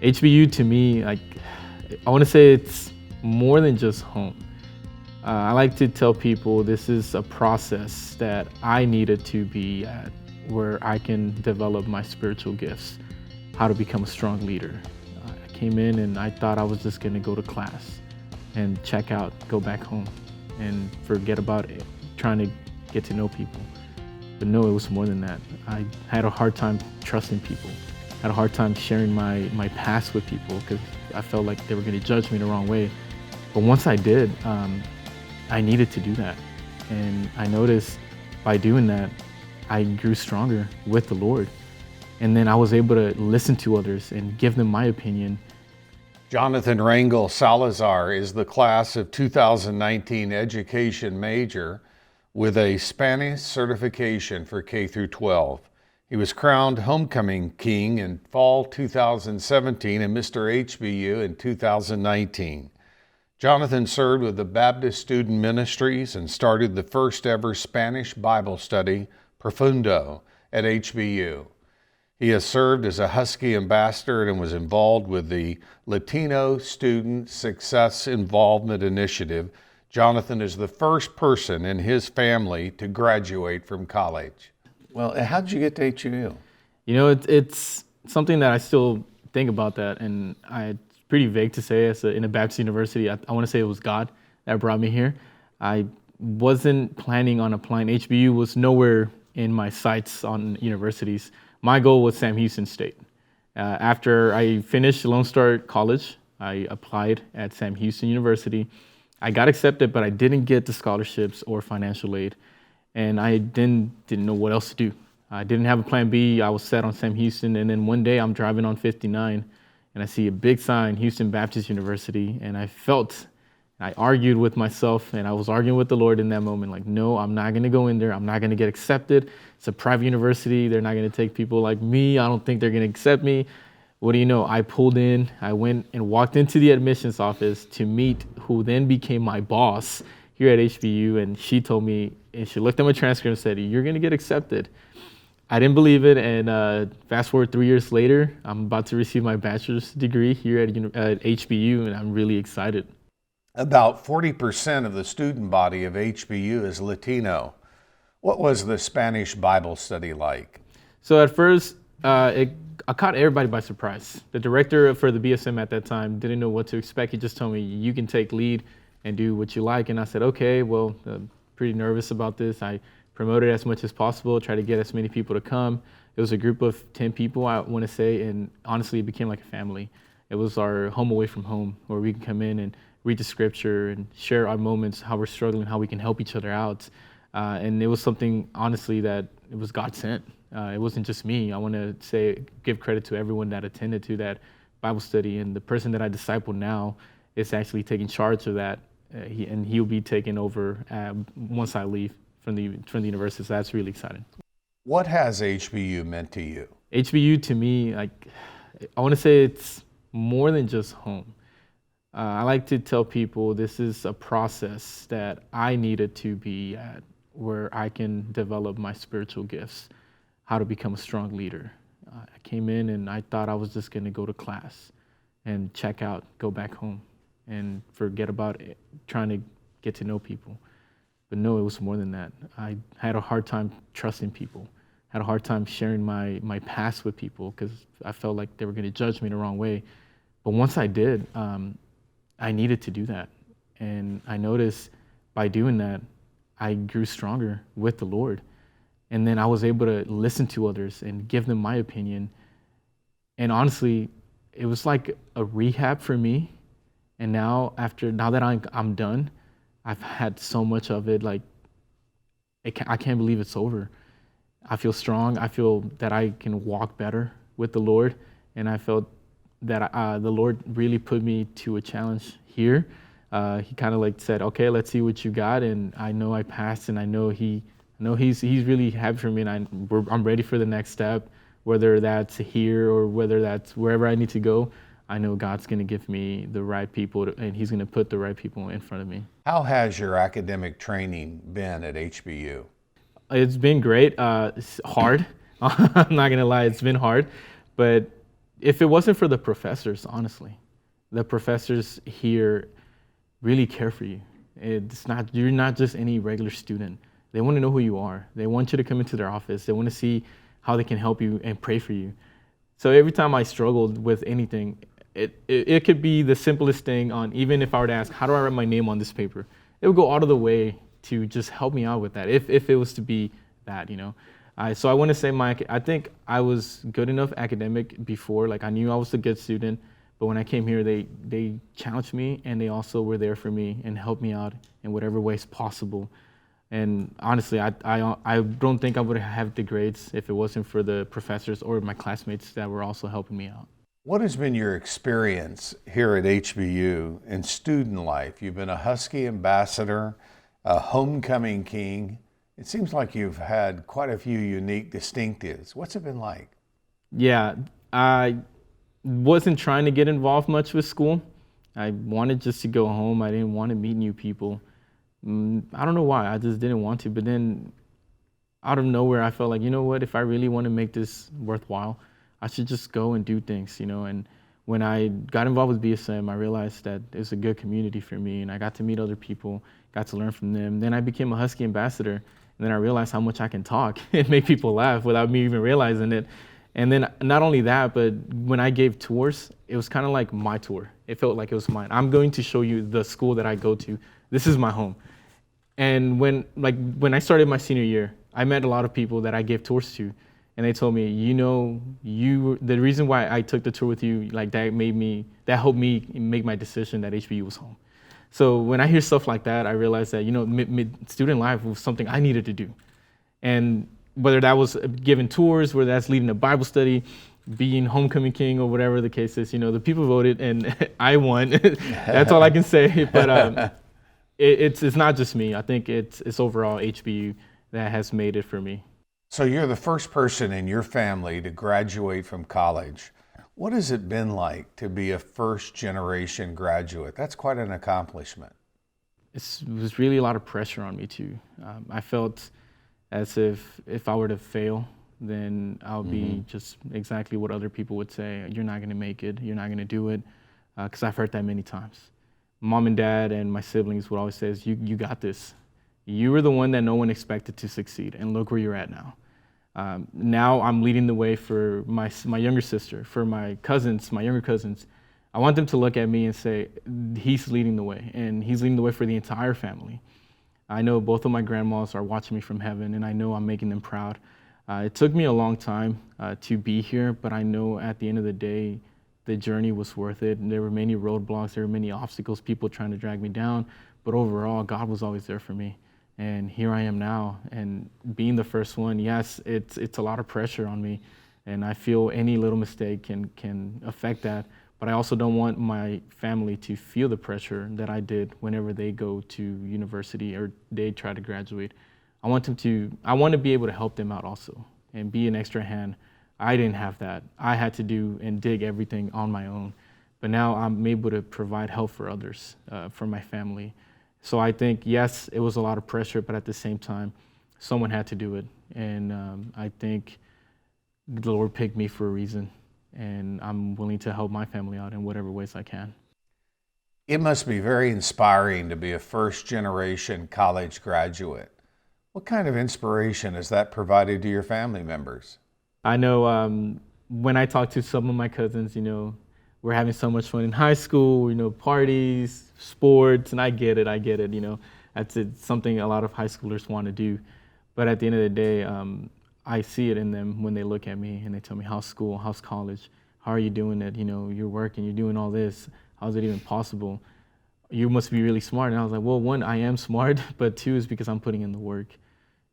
HBU to me, I want to say it's more than just home. I like to tell people this is a process that I needed to be at where I can develop my spiritual gifts, how to become a strong leader. I came in and I thought I was just going to go to class and check out, go back home and forget about it, trying to get to know people. But no, it was more than that. I had a hard time trusting people. I had a hard time sharing my past with people because I felt like they were going to judge me the wrong way. But once I did, I needed to do that. And I noticed by doing that, I grew stronger with the Lord. And then I was able to listen to others and give them my opinion. Jonathan Rangel-Salazar is the class of 2019 education major with a Spanish certification for K through 12. He was crowned Homecoming King in fall 2017 and Mr. HBU in 2019. Jonathan served with the Baptist Student Ministries and started the first ever Spanish Bible study, Profundo, at HBU. He has served as a Husky ambassador and was involved with the Latino Student Success Involvement Initiative. Jonathan is the first person in his family to graduate from college. Well, how did you get to HBU? You know, it's something that I still think about that, and it's pretty vague to say in a Baptist university. I want to say it was God that brought me here. I wasn't planning on applying. HBU was nowhere in my sights on universities. My goal was Sam Houston State. After I finished Lone Star College, I applied at Sam Houston University. I got accepted, but I didn't get the scholarships or financial aid. And I didn't know what else to do. I didn't have a plan B. I was set on Sam Houston. And then one day I'm driving on 59 and I see a big sign, Houston Baptist University. And I argued with myself and I was arguing with the Lord in that moment. Like, no, I'm not going to go in there. I'm not going to get accepted. It's a private university. They're not going to take people like me. I don't think they're going to accept me. What do you know? I pulled in. I went and walked into the admissions office to meet who then became my boss here at HBU, and she told me, and she looked at my transcript and said, "You're going to get accepted." I didn't believe it, and fast forward 3 years later, I'm about to receive my bachelor's degree here at HBU, and I'm really excited. About 40% of the student body of HBU is Latino. What was the Spanish Bible study like? So at first, I caught everybody by surprise. The director for the BSM at that time didn't know what to expect. He just told me, "You can take lead and do what you like." And I said, okay, well, pretty nervous about this. I promoted as much as possible, tried to get as many people to come. It was a group of 10 people, I want to say, and honestly, it became like a family. It was our home away from home, where we can come in and read the scripture and share our moments, how we're struggling, how we can help each other out. And it was something, honestly, that it was God sent. It wasn't just me. I want to give credit to everyone that attended to that Bible study, and the person that I disciple now is actually taking charge of that. He'll be taking over once I leave from the university. So that's really exciting. What has HBU meant to you? HBU to me, I want to say it's more than just home. I like to tell people this is a process that I needed to be at where I can develop my spiritual gifts, how to become a strong leader. I came in and I thought I was just going to go to class and check out, go back home and forget about it, trying to get to know people. But no, it was more than that. I had a hard time trusting people. I had a hard time sharing my past with people because I felt like they were going to judge me the wrong way. But once I did, I needed to do that. And I noticed by doing that, I grew stronger with the Lord. And then I was able to listen to others and give them my opinion. And honestly, it was like a rehab for me. And now that I'm done, I've had so much of it. Like, I can't believe it's over. I feel strong. I feel that I can walk better with the Lord. And I felt that the Lord really put me to a challenge here. He kind of like said, okay, let's see what you got. And I know I passed, and I know he's really happy for me, and I'm ready for the next step, whether that's here or whether that's wherever I need to go. I know God's going to give me the right people, and he's going to put the right people in front of me. How has your academic training been at HBU? It's been great. It's hard. I'm not going to lie, it's been hard. But if it wasn't for the professors, honestly, the professors here really care for you. You're not just any regular student. They want to know who you are. They want you to come into their office. They want to see how they can help you and pray for you. So every time I struggled with anything, it could be the simplest thing on, even if I were to ask, how do I write my name on this paper? It would go out of the way to just help me out with that, if it was to be that, you know. So I want to say I think I was good enough academic before, like I knew I was a good student, but when I came here, they challenged me, and they also were there for me and helped me out in whatever ways possible. And honestly, I don't think I would have the grades if it wasn't for the professors or my classmates that were also helping me out. What has been your experience here at HBU in student life? You've been a Husky ambassador, a homecoming king. It seems like you've had quite a few unique distinctives. What's it been like? Yeah, I wasn't trying to get involved much with school. I wanted just to go home. I didn't want to meet new people. I don't know why. I just didn't want to. But then out of nowhere, I felt like, you know what, if I really want to make this worthwhile, I should just go and do things, you know. And when I got involved with BSM, I realized that it was a good community for me, and I got to meet other people, got to learn from them. Then I became a Husky ambassador, and then I realized how much I can talk and make people laugh without me even realizing it. And then not only that, but when I gave tours, it was kind of like my tour. It felt like it was mine. I'm going to show you the school that I go to. This is my home. And when I started my senior year, I met a lot of people that I gave tours to, and they told me, you know, the reason why I took the tour with you, like that helped me make my decision that HBU was home. So when I hear stuff like that, I realized that, you know, student life was something I needed to do. And whether that was giving tours, whether that's leading a Bible study, being homecoming king, or whatever the case is, you know, the people voted and I won. That's all I can say. But it's not just me. I think it's overall HBU that has made it for me. So you're the first person in your family to graduate from college. What has it been like to be a first generation graduate? That's quite an accomplishment. It was really a lot of pressure on me too. I felt as if I were to fail, then I'll be just exactly what other people would say. You're not going to make it. You're not going to do it. Because I've heard that many times. Mom and dad and my siblings would always say, you got this. You were the one that no one expected to succeed, and look where you're at now. Now I'm leading the way for my younger sister, for my cousins, my younger cousins. I want them to look at me and say, he's leading the way, and he's leading the way for the entire family. I know both of my grandmas are watching me from heaven, and I know I'm making them proud. It took me a long time to be here, but I know at the end of the day, the journey was worth it. And there were many roadblocks, there were many obstacles, people trying to drag me down, but overall, God was always there for me. And here I am now, and being the first one, yes, it's a lot of pressure on me, and I feel any little mistake can affect that. But I also don't want my family to feel the pressure that I did whenever they go to university or they try to graduate. I want to be able to help them out also and be an extra hand. I didn't have that. I had to do and dig everything on my own. But now I'm able to provide help for others, for my family. So I think, yes, it was a lot of pressure, but at the same time, someone had to do it. And I think the Lord picked me for a reason. And I'm willing to help my family out in whatever ways I can. It must be very inspiring to be a first-generation college graduate. What kind of inspiration has that provided to your family members? I know when I talk to some of my cousins, you know, we're having so much fun in high school, you know, parties, sports, and I get it, you know. It's something a lot of high schoolers want to do. But at the end of the day, I see it in them when they look at me and they tell me, how's school, how's college, how are you doing it? You know, you're working, you're doing all this. How's it even possible? You must be really smart. And I was like, well, one, I am smart, but two is because I'm putting in the work.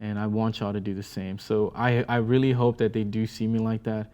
And I want y'all to do the same. So I really hope that they do see me like that.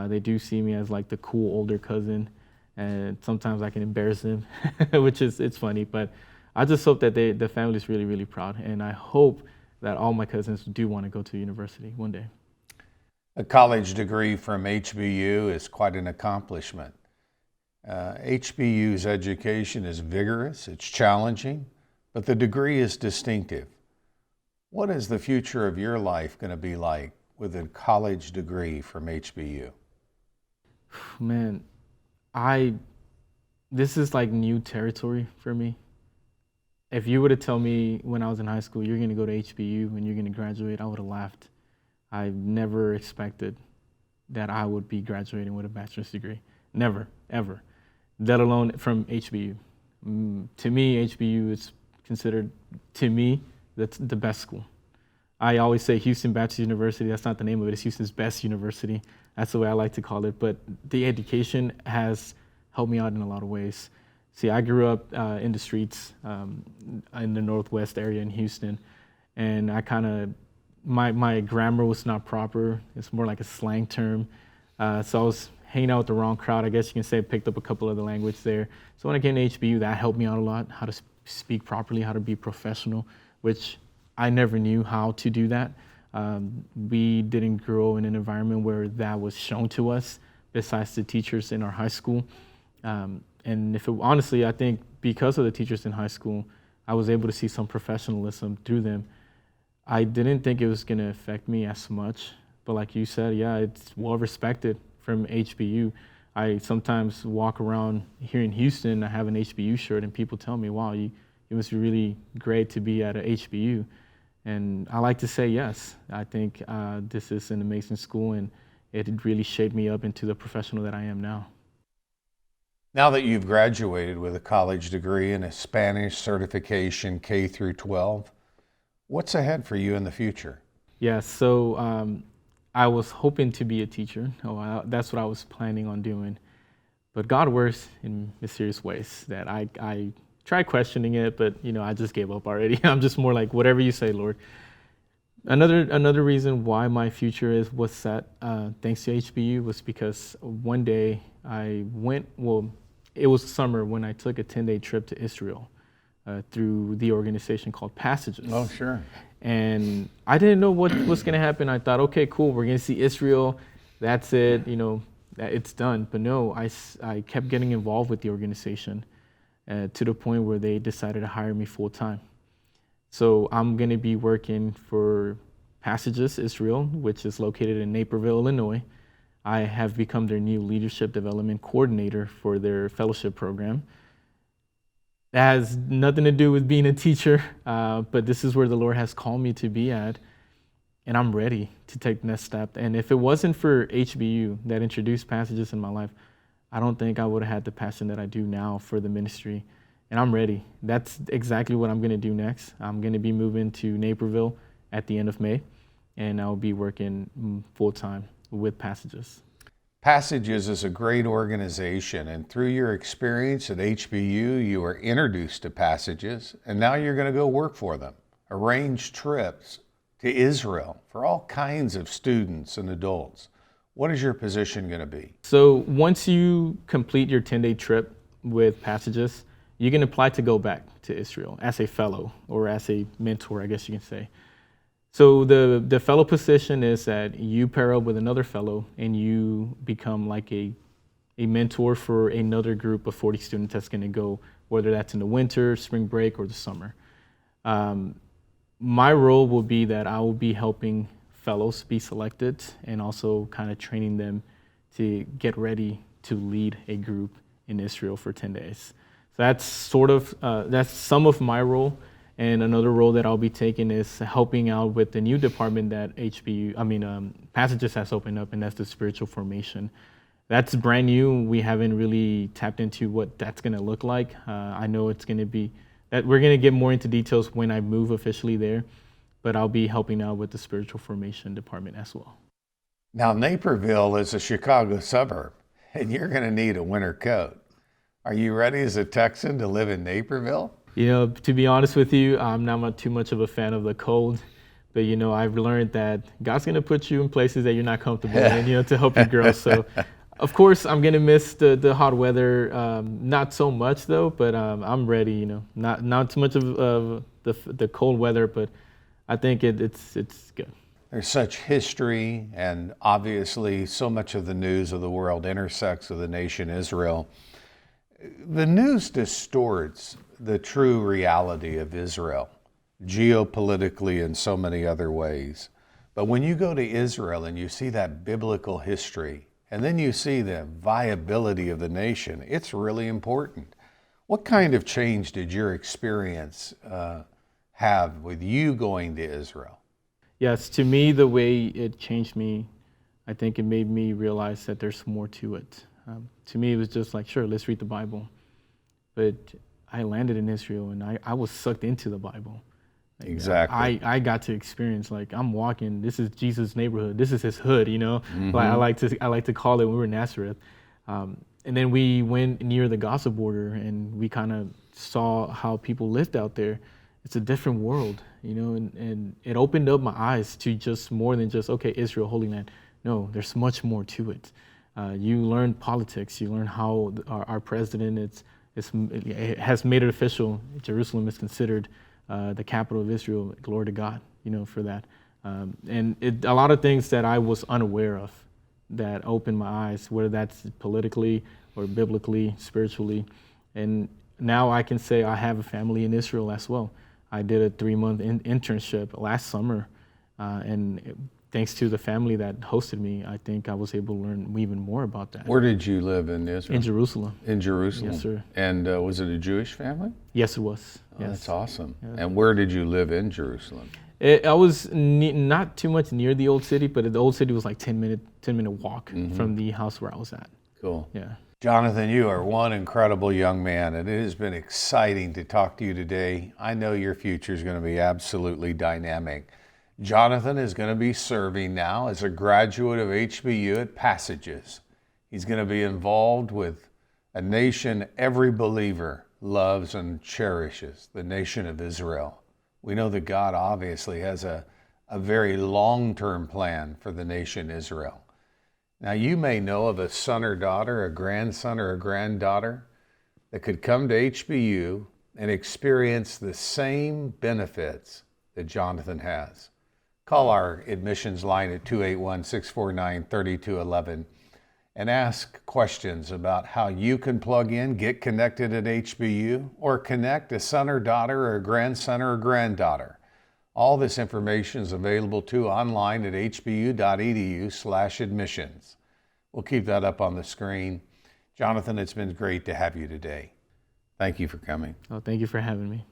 They do see me as like the cool older cousin. And sometimes I can embarrass them, which it's funny. But I just hope that the family is really, really proud. And I hope that all my cousins do want to go to university one day. A college degree from HBU is quite an accomplishment. HBU's education is vigorous, it's challenging, but the degree is distinctive. What is the future of your life going to be like with a college degree from HBU? Man, I this is like new territory for me. If you were to tell me when I was in high school, you're going to go to HBU and you're going to graduate, I would have laughed. I never expected that I would be graduating with a bachelor's degree. Never, ever, let alone from HBU. To me, HBU is considered, to me, that's the best school. I always say Houston Baptist University. That's not the name of it. It's Houston's best university. That's the way I like to call it. But the education has helped me out in a lot of ways. See, I grew up in the streets in the Northwest area in Houston, and I kind of, my grammar was not proper. It's more like a slang term. So I was hanging out with the wrong crowd. I guess you can say I picked up a couple of the language there. So when I came to HBU, that helped me out a lot, how to speak properly, how to be professional, which I never knew how to do that. We didn't grow in an environment where that was shown to us, besides the teachers in our high school. And honestly, I think because of the teachers in high school, I was able to see some professionalism through them. I didn't think it was going to affect me as much, but like you said, yeah, it's well respected from HBU. I sometimes walk around here in Houston, I have an HBU shirt, and people tell me, wow, it must be really great to be at a HBU. And I like to say yes. I think this is an amazing school, and it really shaped me up into the professional that I am now. Now that you've graduated with a college degree and a Spanish certification K through 12, what's ahead for you in the future? Yeah, so I was hoping to be a teacher. That's what I was planning on doing. But God works in mysterious ways that I tried questioning it, but I just gave up already. I'm just more like, whatever you say, Lord. Another reason why my future was set, thanks to HBU, was because one day I went, it was summer when I took a 10-day trip to Israel through the organization called Passages. Oh, sure. And I didn't know what was going to happen. I thought, okay, cool, we're going to see Israel. That's it, it's done. But no, I kept getting involved with the organization to the point where they decided to hire me full time. So I'm going to be working for Passages Israel, which is located in Naperville, Illinois. I have become their new leadership development coordinator for their fellowship program. That has nothing to do with being a teacher, but this is where the Lord has called me to be at, and I'm ready to take the next step. And if it wasn't for HBU that introduced Passages in my life, I don't think I would have had the passion that I do now for the ministry. And I'm ready. That's exactly what I'm going to do next. I'm going to be moving to Naperville at the end of May, and I'll be working full-time with Passages. Passages is a great organization, and through your experience at HBU, you were introduced to Passages, and now you're going to go work for them. Arrange trips to Israel for all kinds of students and adults. What is your position going to be? So once you complete your 10-day trip with Passages, you can apply to go back to Israel as a fellow or as a mentor, I guess you can say. So the fellow position is that you pair up with another fellow and you become like a mentor for another group of 40 students that's going to go, whether that's in the winter, spring break, or the summer. My role will be that I will be helping fellows be selected and also kind of training them to get ready to lead a group in Israel for 10 days. So that's some of my role. And another role that I'll be taking is helping out with the new department that Passages has opened up, and that's the spiritual formation. That's brand new. We haven't really tapped into what that's going to look like. I know it's going to be that we're going to get more into details when I move officially there, but I'll be helping out with the spiritual formation department as well. Now, Naperville is a Chicago suburb, and you're going to need a winter coat. Are you ready as a Texan to live in Naperville? To be honest with you, I'm not too much of a fan of the cold, but I've learned that God's gonna put you in places that you're not comfortable in, to help you grow. So, of course, I'm gonna miss the hot weather. Not so much though, but I'm ready. Not too much of the cold weather, but I think it's good. There's such history, and obviously, so much of the news of the world intersects with the nation Israel. The news distorts the true reality of Israel, geopolitically and so many other ways. But when you go to Israel and you see that biblical history, and then you see the viability of the nation, it's really important. What kind of change did your experience have with you going to Israel? Yes, to me, the way it changed me, I think it made me realize that there's more to it. To me, it was just like, sure, let's read the Bible. But I landed in Israel, and I was sucked into the Bible. Like, Exactly. I got to experience, like, I'm walking, this is Jesus' neighborhood, this is his hood, you know? Like, I like to call it when we were in Nazareth. And then we went near the Gaza border, and we kind of saw how people lived out there. It's a different world, you know, and it opened up my eyes to just more than just, okay, Israel, Holy Land. No, there's much more to it. You learn politics, you learn how our president it has made it official. Jerusalem is considered the capital of Israel. Glory to God, you know, for that. And a lot of things that I was unaware of that opened my eyes, whether that's politically or biblically, spiritually. And now I can say I have a family in Israel as well. I did a 3-month internship last summer, and thanks to the family that hosted me, I think I was able to learn even more about that. Where did you live in Israel? In Jerusalem. In Jerusalem? Yes, sir. And was it a Jewish family? Yes, it was. Oh, Yes. that's awesome. Yeah. And where did you live in Jerusalem? I was not too much near the old city, but the old city was like 10-minute walk from the house where I was at. Cool. Yeah. Jonathan, you are one incredible young man, and it has been exciting to talk to you today. I know your future is going to be absolutely dynamic. Jonathan is going to be serving now as a graduate of HBU at Passages. He's going to be involved with a nation every believer loves and cherishes, the nation of Israel. We know that God obviously has a very long-term plan for the nation Israel. Now, you may know of a son or daughter, a grandson or a granddaughter that could come to HBU and experience the same benefits that Jonathan has. Call our admissions line at 281-649-3211 and ask questions about how you can plug in, get connected at HBU, or connect a son or daughter or a grandson or a granddaughter. All this information is available too online at hbu.edu/admissions. We'll keep that up on the screen. Jonathan, it's been great to have you today. Thank you for coming. Oh, thank you for having me.